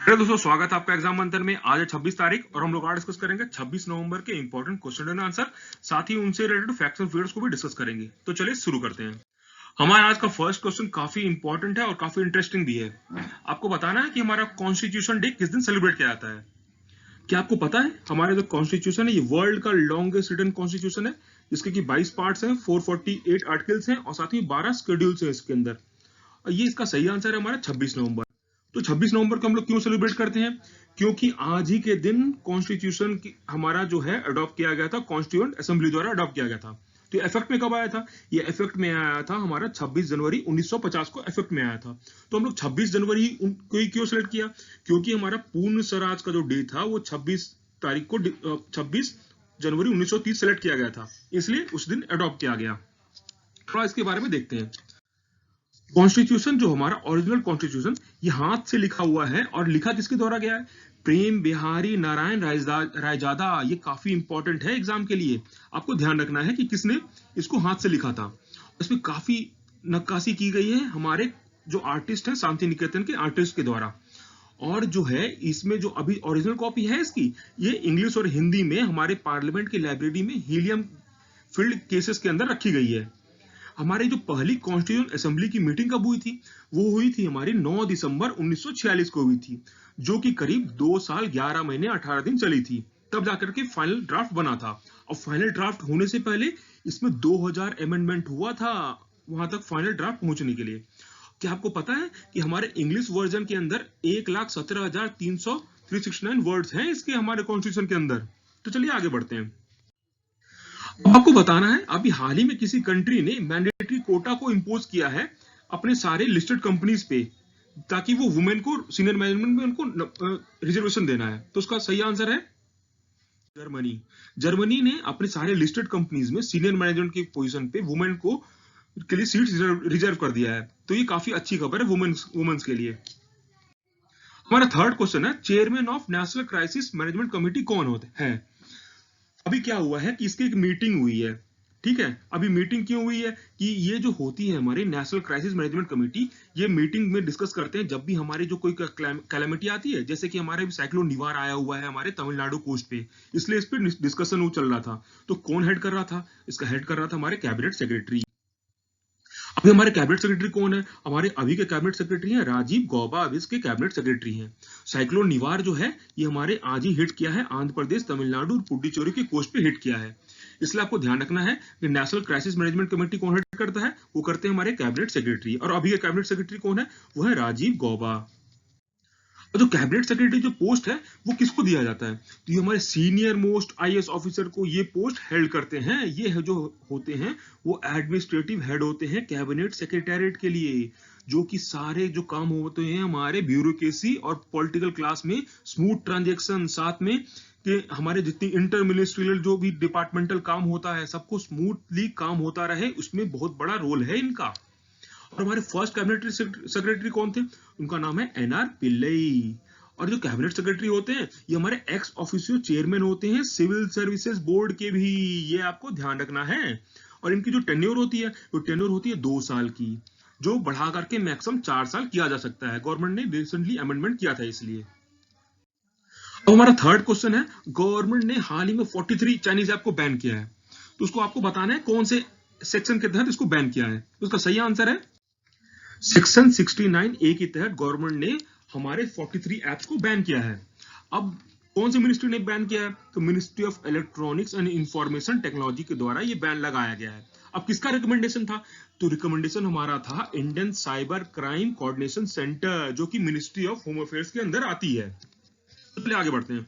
Hello दोस्तों, स्वागत है आपका एग्जाम मंथन में। आज है 26 तारीख और हम लोग आज डिस्कस करेंगे 26 नवंबर के इंपॉर्टेंट क्वेश्चन एंड आंसर। साथ ही उनसे रिलेटेड फैक्ट्स एंड फिगर्स को भी डिस्कस करेंगे। तो चलिए शुरू करते हैं। हमारा आज का फर्स्ट क्वेश्चन काफी इंपॉर्टेंट है और काफी इंटरेस्टिंग भी है। आपको बताना है कि हमारा कॉन्स्टिट्यूशन डे किस दिन सेलिब्रेट किया जाता है। क्या आपको पता है हमारा जो कॉन्स्टिट्यूशन है ये वर्ल्ड का लॉन्गेस्ट रिटन कॉन्स्टिट्यूशन है, जिसके कि 22 पार्ट्स हैं, 448 आर्टिकल्स हैं और साथ ही 12 शेड्यूल्स हैं इसके अंदर। और ये इसका सही आंसर है हमारा 26 नवंबर। तो 26 नवंबर को हम लोग क्यों सेलिब्रेट करते हैं? क्योंकि आज ही के दिन कॉन्स्टिट्यूशन हमारा जो है अडॉप्ट किया गया था, कॉन्स्टिट्यूएंट असेंबली द्वारा अडॉप्ट किया गया था। तो ये इफेक्ट में कब आया था? ये इफेक्ट में आया था हमारा 26 जनवरी 1950 को इफेक्ट में आया था। तो हम लोग 26 जनवरी को ही क्यों सेलेक्ट किया? क्योंकि हमारा पूर्ण स्वराज का जो डे था वो 26 तारीख को 26 जनवरी 1930 सेलेक्ट किया गया था, इसलिए उस दिन अडॉप्ट किया गया। थोड़ा इसके बारे में देखते हैं। कॉन्स्टिट्यूशन जो हमारा ओरिजिनल कॉन्स्टिट्यूशन ये हाथ से लिखा हुआ है और लिखा किसके द्वारा गया है? प्रेम बिहारी नारायण रायजादा। ये काफी इंपॉर्टेंट है एग्जाम के लिए। आपको ध्यान रखना है कि किसने इसको हाथ से लिखा था। इसमें काफी नक्काशी की गई है हमारे जो आर्टिस्ट हैं शांति निकेतन के आर्टिस्ट के द्वारा। और जो है इसमें जो अभी ओरिजिनल कॉपी है इसकी, ये इंग्लिश और हिंदी में हमारे पार्लियामेंट की लाइब्रेरी में हीलियम फील्ड केसेस के अंदर रखी गई है। हमारी जो पहली कॉन्स्टिट्यूएंट असेंबली की मीटिंग कब हुई थी? वो हुई थी हमारी 9 दिसंबर 1946 को हुई थी, जो कि करीब 2 साल 11 महीने 18 दिन चली थी। तब जाकर के फाइनल ड्राफ्ट बना था। और फाइनल ड्राफ्ट होने से पहले इसमें 2000 अमेंडमेंट हुआ था वहां तक फाइनल ड्राफ्ट पहुंचने के लिए। क्या आपको पता है कि हमारे इंग्लिश वर्जन के अंदर 1,17,369 वर्ड्स हैं इसके हमारे कॉन्स्टिट्यूशन के अंदर। तो चलिए आगे बढ़ते हैं। अब आपको बताना है अभी हाल ही में किसी कंट्री ने मैंडेटरी कोटा को इंपोज किया है अपने सारे लिस्टेड कंपनीज पे, ताकि वो वुमेन को सीनियर मैनेजमेंट में उनको रिजर्वेशन देना है। तो उसका सही आंसर है जर्मनी। जर्मनी ने अपने सारे लिस्टेड कंपनीज में सीनियर मैनेजमेंट की पोजीशन पे वुमेन को के लिए सीट्स रिजर्व कर दिया है। तो ये काफी अच्छी खबर है वुमेन्स के लिए। हमारा थर्ड क्वेश्चन है, chairman of national crisis management committee कौन होते हैं? अभी क्या हुआ है कि इसकी एक मीटिंग हुई है। ठीक है, अभी मीटिंग क्यों हुई है कि ये जो होती है हमारी नेशनल क्राइसिस मैनेजमेंट कमेटी, ये मीटिंग में डिस्कस करते हैं जब भी हमारी जो कोई कैलेमिटी आती है। जैसे कि हमारे साइक्लोन निवार आया हुआ है हमारे तमिलनाडु कोस्ट पे, इसलिए इस पर डिस्कशन चल रहा था। तो कौन हेड कर रहा था? इसका हेड कर रहा था हमारे कैबिनेट सेक्रेटरी। अभी हमारे कैबिनेट सेक्रेटरी कौन है? हमारे अभी के कैबिनेट सेक्रेटरी हैं राजीव गौबा, अभी इसके कैबिनेट सेक्रेटरी हैं। साइक्लोन निवार जो है ये हमारे आज ही हिट किया है आंध्र प्रदेश, तमिलनाडु और पुडुचेरी के कोस्ट पे हिट किया है। इसलिए आपको ध्यान रखना है कि नेशनल क्राइसिस मैनेजमेंट कमेटी कौन हेड करता है? वो करते हैं हमारे कैबिनेट सेक्रेटरी। और अभी के कैबिनेट सेक्रेटरी कौन है? वो है राजीव गौबा। और जो कैबिनेट सेक्रेटरी जो पोस्ट है वो किसको दिया जाता है? तो ये हमारे सीनियर मोस्ट आईएएस ऑफिसर को ये पोस्ट हेल्ड करते हैं। ये है जो होते हैं वो एडमिनिस्ट्रेटिव हेड होते हैं कैबिनेट सेक्रेटेरिएट के लिए, जो कि सारे जो काम होते हैं हमारे ब्यूरोक्रेसी और पॉलिटिकल क्लास में स्मूथ ट्रांजेक्शन, साथ में कि हमारे जितनी इंटर मिनिस्ट्रियल जो भी डिपार्टमेंटल काम होता है सबको स्मूथली काम होता रहे, उसमें बहुत बड़ा रोल है इनका। और हमारे फर्स्ट कैबिनेट सेक्रेटरी कौन थे? उनका नाम है एनआर पिल्लई। और जो कैबिनेट सेक्रेटरी होते हैं ये हमारे एक्स ऑफिशियो चेयरमैन होते हैं सिविल सर्विसेज बोर्ड के भी। ये आपको ध्यान रखना है। और इनकी जो टेन्योर होती है वो टेन्योर होती है 2 साल की, जो बढ़ा करके मैक्सिमम 4 साल किया जा सकता है। गवर्नमेंट ने रिसेंटली अमेंडमेंट किया था इसलिए। अब हमारा थर्ड क्वेश्चन है, गवर्नमेंट ने हाल ही में 43 चाइनीज ऐप को बैन किया है। तो उसको आपको बताना है कौन से सेक्शन के तहत इसको बैन किया है। उसका सही आंसर है सेक्शन 69 ए के तहत गवर्नमेंट ने हमारे 43 एप्स को बैन किया है। अब कौन सी मिनिस्ट्री ने बैन किया है? तो ministry of electronics and information technology के द्वारा ये बैन लगाया गया है। अब किसका रिकमेंडेशन था? तो रिकमेंडेशन हमारा था Indian cyber crime coordination centre, जो कि मिनिस्ट्री ऑफ होम अफेयर्स के अंदर आती है। तो चलिए आगे बढ़ते हैं।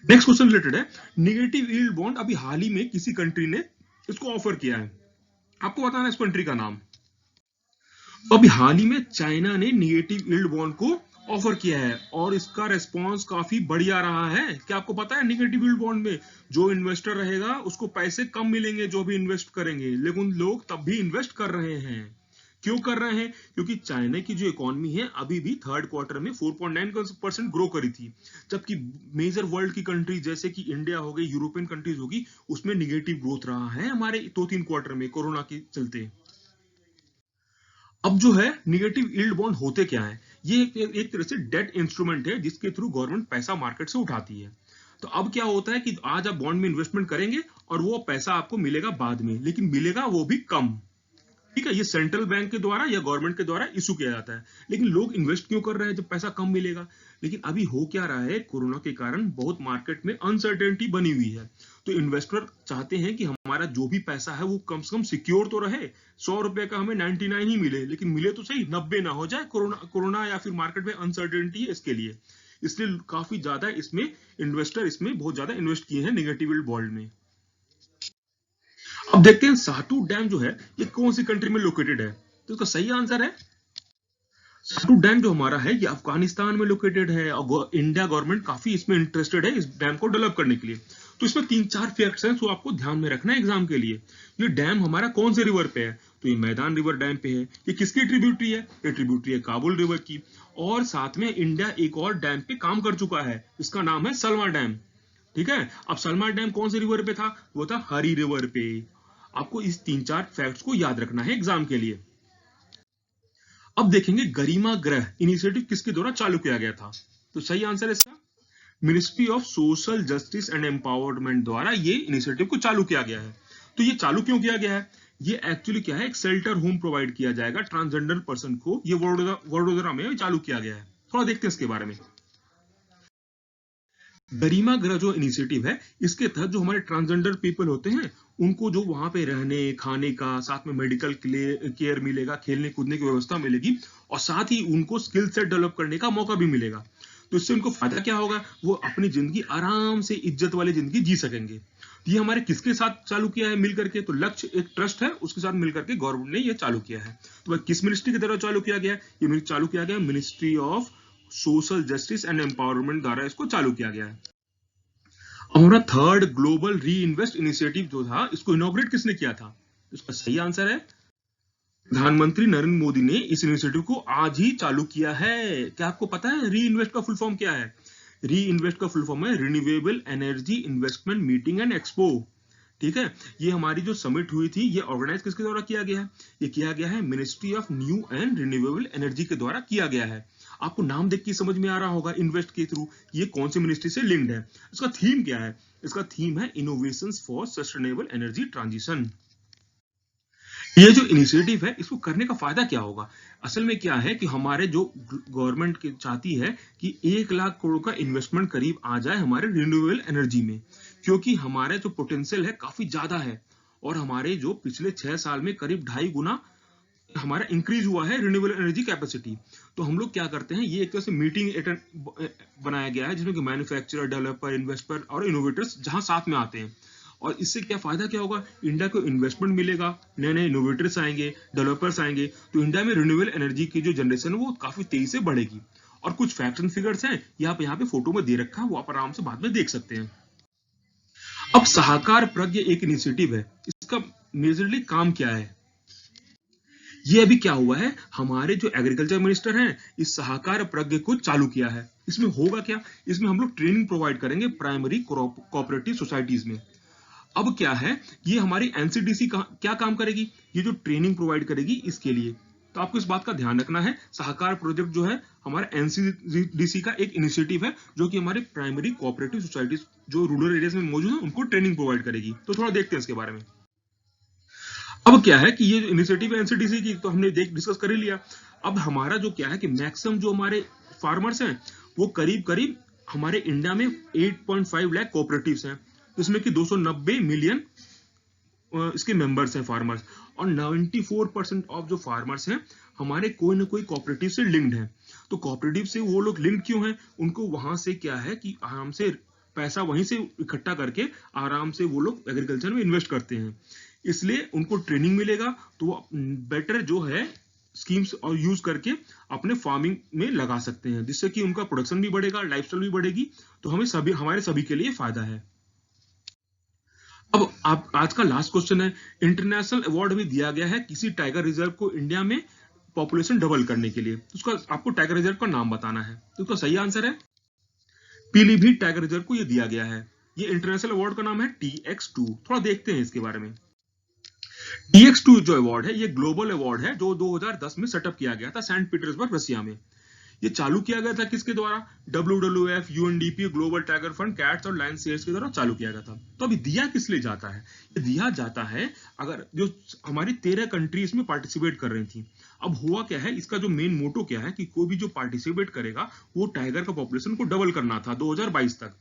नेक्स्ट क्वेश्चन रिलेटेड है, निगेटिव यील्ड बॉन्ड अभी हाल ही में किसी कंट्री ने इसको ऑफर किया है। आपको बताना है इस कंट्री का नाम। अभी हाल ही में चाइना ने निगेटिव यील्ड बॉन्ड को ऑफर किया है और इसका रेस्पॉन्स काफी बढ़िया रहा है। क्या आपको पता है निगेटिव यील्ड बॉन्ड में जो इन्वेस्टर रहेगा उसको पैसे कम मिलेंगे जो भी इन्वेस्ट करेंगे, लेकिन लोग तब भी इन्वेस्ट कर रहे हैं। क्यों कर रहे हैं? क्योंकि चाइना की जो इकोनॉमी है अभी भी थर्ड क्वार्टर में 4.9% ग्रो करी थी, जबकि मेजर वर्ल्ड की कंट्री जैसे कि इंडिया हो गई, यूरोपियन कंट्रीज होगी, उसमें निगेटिव ग्रोथ रहा है हमारे 2-3 क्वार्टर में कोरोना के चलते। अब जो है निगेटिव यील्ड बॉन्ड होते क्या है? ये एक तरह से डेट इंस्ट्रूमेंट है जिसके थ्रू गवर्नमेंट पैसा मार्केट से उठाती है। तो अब क्या होता है कि आज आप बॉन्ड में इन्वेस्टमेंट करेंगे और वो पैसा आपको मिलेगा बाद में, लेकिन मिलेगा वो भी कम। ठीक है, ये सेंट्रल बैंक के द्वारा या गवर्नमेंट के द्वारा इशू किया जाता है। लेकिन लोग इन्वेस्ट क्यों कर रहे हैं जब पैसा कम मिलेगा? लेकिन अभी हो क्या रहा है, कोरोना के कारण बहुत मार्केट में अनसर्टेनिटी बनी हुई है। तो इन्वेस्टर चाहते हैं कि हमारा जो भी पैसा है वो कम से कम सिक्योर तो रहे। 100 रुपए का हमें 99 ही मिले, लेकिन मिले तो सही 90 ना हो जाए। कोरोना कोरोना या फिर मार्केट में अनसर्टेनिटी है इसके लिए। इसलिए काफी ज्यादा इसमें इन्वेस्टर इसमें बहुत ज्यादा इन्वेस्ट किए हैं नेगेटिव यील्ड बॉन्ड में। अब देखते हैं साटू डैम जो है ये कौन सी कंट्री में लोकेटेड है। तो इसका सही आंसर है साटू डैम जो हमारा है ये अफगानिस्तान में लोकेटेड है और इंडिया गवर्नमेंट काफी इसमें इंटरेस्टेड है इस डैम को डेवलप करने के लिए। तो इसमें 3-4 फैक्ट्स हैं जो आपको ध्यान में रखना है एग्जाम के लिए। ये डैम हमारा कौन से रिवर पे है? तो ये मैदान रिवर डैम पे है। ये किसकी ट्रिब्यूटरी है? ये ट्रिब्यूटरी है काबुल रिवर की। और साथ में इंडिया एक और डैम पे काम कर चुका है, इसका नाम है सलमा डैम। ठीक है, अब सलमा डैम कौन से रिवर पे था? वो था हरी रिवर पे। आपको इस 3-4 फैक्ट्स को याद रखना है एग्जाम के लिए। अब देखेंगे गरिमा गृह इनिशिएटिव किसके द्वारा चालू किया गया था। तो सही आंसर है इसका ministry of social justice and empowerment द्वारा ये इनिशिएटिव को चालू किया गया है। तो ये चालू क्यों किया गया है? ये एक्चुअली क्या है, एक शेल्टर होम प्रोवाइड किया जाएगा ट्रांसजेंडर पर्सन को। ये वडोदरा में चालू किया गया है। थोड़ा देखते हैं इसके बारे में। गरिमा गृह जो इनिशिएटिव है इसके तहत जो हमारे ट्रांसजेंडर पीपल होते हैं उनको जो वहां पे रहने खाने का साथ में मेडिकल केयर मिलेगा, खेलने कूदने की व्यवस्था मिलेगी और साथ ही उनको स्किल सेट डेवलप करने का मौका भी मिलेगा। तो इससे उनको फायदा क्या होगा? वो अपनी जिंदगी आराम से इज्जत वाली जिंदगी जी सकेंगे। तो ये हमारे किसके साथ चालू किया है मिलकर के? तो लक्ष्य एक ट्रस्ट है, उसके साथ मिलकर के गवर्नमेंट ने ये चालू किया है। तो भाई किस मिनिस्ट्री की तरह चालू किया गया है? ये चालू किया गया ministry of social justice and empowerment द्वारा इसको चालू किया गया है। हमारा थर्ड ग्लोबल री इन्वेस्ट इनिशिएटिव जो था इसको इनॉग्रेट किसने किया था? इसका सही आंसर है प्रधानमंत्री नरेंद्र मोदी ने इस इनिशिएटिव को आज ही चालू किया है। क्या आपको पता है री इन्वेस्ट का फुल फॉर्म क्या है? री इन्वेस्ट का फुल फॉर्म है renewable energy investment meeting and expo. ठीक है, ये हमारी जो समिट हुई थी ये ऑर्गेनाइज किसके द्वारा किया गया है? ये किया गया है ministry of new and renewable energy के द्वारा किया गया है। आपको नाम देख के समझ में आ रहा होगा इन्वेस्ट के थ्रू ये कौन सी मिनिस्ट्री से लिंक्ड है। इसका थीम क्या है? इसका थीम है innovations for sustainable energy transition. ये जो इनिशिएटिव है इसको करने का फायदा क्या होगा? असल में क्या है कि हमारे जो गवर्नमेंट की चाहती है कि 1 लाख करोड़ का इन्वेस्टमेंट करीब आ जाए हमारे रिन्यूएबल एनर्जी में, क्योंकि हमारे जो पोटेंशियल है काफी ज्यादा है और हमारे जो पिछले 6 साल में करीब 2.5 गुना हमारा इंक्रीज हुआ है रिन्यूएबल एनर्जी कैपेसिटी। तो हम लोग क्या करते हैं, ये एक तरह से मीटिंग बनाया गया है जिसमें कि मैन्युफैक्चरर, डेवलपर, इन्वेस्टर और इनोवेटर्स जहां साथ में आते हैं। और इससे क्या फायदा क्या होगा? इंडिया को इन्वेस्टमेंट मिलेगा, नए नए इनोवेटर्स आएंगे, डेवलपर्स आएंगे, तो इंडिया में रिन्यूएबल एनर्जी की जो जनरेशन है वो काफी तेजी से बढ़ेगी। और कुछ फैक्ट्स एंड फिगर्स हैं ये आप यहाँ पे फोटो में दे रखा है, वो आप आराम से बाद में देख सकते हैं। अब सहाकार प्रज्ञ एक इनिशिएटिव है, इसका मेजरली काम क्या है? ये अभी क्या हुआ है, हमारे जो एग्रीकल्चर मिनिस्टर हैं इस सहाकार प्रज्ञ को चालू किया है। इसमें होगा क्या? इसमें हम लोग ट्रेनिंग प्रोवाइड करेंगे प्राइमरी कोऑपरेटिव सोसाइटीज में। अब क्या है, ये हमारी एनसीडीसी क्या काम करेगी? ये जो ट्रेनिंग प्रोवाइड करेगी इसके लिए। तो आपको इस बात का ध्यान रखना है, सहाकार प्रोजेक्ट जो है हमारा एनसीडीसी का एक इनिशिएटिव है जो कि हमारे प्राइमरी कोऑपरेटिव सोसाइटीज जो रूरल एरियाज में मौजूद है उनको ट्रेनिंग प्रोवाइड करेगी। तो थोड़ा देखते हैं इसके बारे में। अब क्या है कि ये जो इनिशिएटिव है एनसीडीसी की तो हमने डिस्कस कर ही लिया। अब हमारा जो क्या है कि मैक्सिमम जो हमारे फार्मर्स हैं वो करीब करीब हमारे इंडिया में 8.5 लाख कोऑपरेटिव्स हैं, जिसमें कि 290 मिलियन इसके मेंबर्स हैं फार्मर्स। और 94% ऑफ जो फार्मर्स हैं हमारे कोई ना कोई कोऑपरेटिव से लिंक्ड हैं। तो कोऑपरेटिव से वो लोग लिंक्ड क्यों हैं? उनको वहां से क्या है कि आराम से पैसा वहीं से इकट्ठा करके आराम से वो लोग एग्रीकल्चर में इन्वेस्ट करते हैं, इसलिए उनको ट्रेनिंग मिलेगा तो वो बेटर जो है स्कीम्स और यूज करके अपने फार्मिंग में लगा सकते हैं, जिससे कि उनका प्रोडक्शन भी बढ़ेगा, लाइफस्टाइल भी बढ़ेगी। तो हमारे सभी के लिए फायदा है। अब आप आज का लास्ट क्वेश्चन है, इंटरनेशनल अवार्ड भी दिया गया है किसी टाइगर रिजर्व को इंडिया में पॉपुलेशन डबल करने के लिए। उसका आपको टाइगर रिजर्व का नाम बताना है। तो उसका सही आंसर है पीलीभीत टाइगर रिजर्व को ये दिया गया है। ये इंटरनेशनल अवार्ड का नाम है TX2। थोड़ा देखते हैं इसके बारे में। TX2 जो अवार्ड है ये ग्लोबल अवार्ड है जो 2010 में सेटअप किया गया था सेंट पीटर्सबर्ग रसिया में। ये चालू किया गया था किसके द्वारा? WWF, UNDP, global tiger fund, cats और लायन शेयर्स के द्वारा चालू किया गया था। तो अभी दिया किस लिए जाता है? ये दिया जाता है अगर जो हमारी 13 कंट्री इसमें पार्टिसिपेट कर रही थी। अब हुआ क्या है, इसका जो मेन मोटो क्या है कि कोई भी जो पार्टिसिपेट करेगा वो टाइगर का पॉपुलेशन को डबल करना था 2022 तक।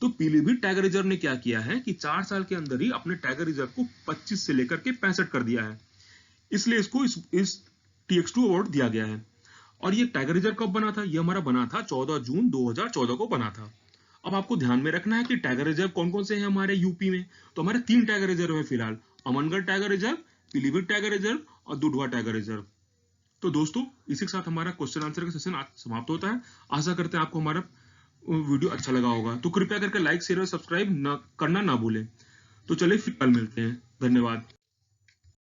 तो पीलीभीत टाइगर रिजर्व ने क्या किया है कि 4 साल के अंदर ही अपने टाइगर रिजर्व को 25 से लेकर के 65 कर दिया है। इसलिए इसको इस TX2 अवार्ड दिया गया है। और ये टाइगर रिजर्व कब बना था? ये हमारा बना था 14 जून 2014 को बना था। अब आपको ध्यान में रखना है कि टाइगर रिजर्व कौन कौन से हैं हमारे यूपी में। तो हमारे 3 टाइगर रिजर्व है फिलहाल, Amangarh tiger reserve, Pilibhit tiger reserve और दुधवा टाइगर रिजर्व। तो दोस्तों, इसी के साथ हमारा क्वेश्चन आंसर का सेशन आज समाप्त होता है। आशा करते हैं आपको हमारा वीडियो अच्छा लगा होगा। तो कृपया करके लाइक शेयर और सब्सक्राइब करना ना भूलें। तो चलिए फिर कल मिलते हैं। धन्यवाद।